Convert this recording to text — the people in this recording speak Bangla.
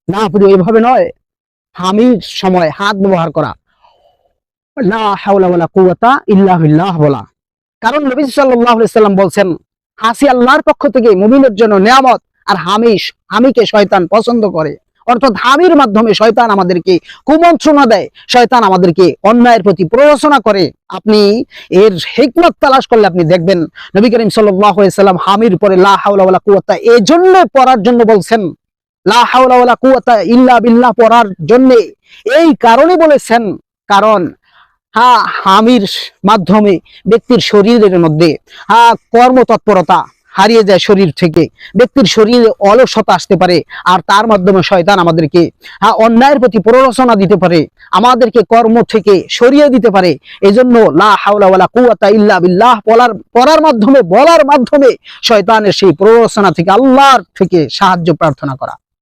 না প্রিয়, এভাবে নয়। হামির সময় হাত ব্যবহার করা, লা হাওলা ওয়ালা কুওয়াতা ইল্লা বিল্লাহ বলা। কারণ নবী সাল্লাল্লাহু আলাইহি সাল্লাম বলছেন, হাসি আল্লাহর পক্ষ থেকে মুমিনের জন্য নিয়ামত, আর হামিকে শয়তান পছন্দ করে। অর্থাৎ হামির মাধ্যমে শয়তান আমাদেরকে কুমন্ত্রণা দেয়, শয়তান আমাদেরকে অন্যায়ের প্রতি প্ররোচনা করে। আপনি এর হিকমত তালাশ করলে আপনি দেখবেন নবী করিম সাল্লাল্লাহু আলাইহি সাল্লাম হামির পরে লা হাওলা ওয়ালা কুওয়াতা এই জন্য পড়ার জন্য বলছেন, লা হাওলা ওয়ালা কুওয়াতা ইল্লা বিল্লাহ পড়ার জন্য এই কারণে বলেছেন, কারণ হামির মাধ্যমে ব্যক্তির শরীরের মধ্যে কর্মতৎপরতা হারিয়ে যায়, শরীর থেকে ব্যক্তির শরীরে অলসতা আসতে পারে, আর তার মাধ্যমে শয়তান আমাদেরকে অন্যায়ের প্রতি প্ররোচনা দিতে পারে, আমাদেরকে কর্ম থেকে সরিয়ে দিতে পারে। এজন্য লা হাওলা ওয়ালা কুওয়াতা ইল্লা বিল্লাহ পড়ার মাধ্যমে বলার মাধ্যমে শয়তানের সেই প্ররোচনা থেকে আল্লাহর থেকে সাহায্য প্রার্থনা করা।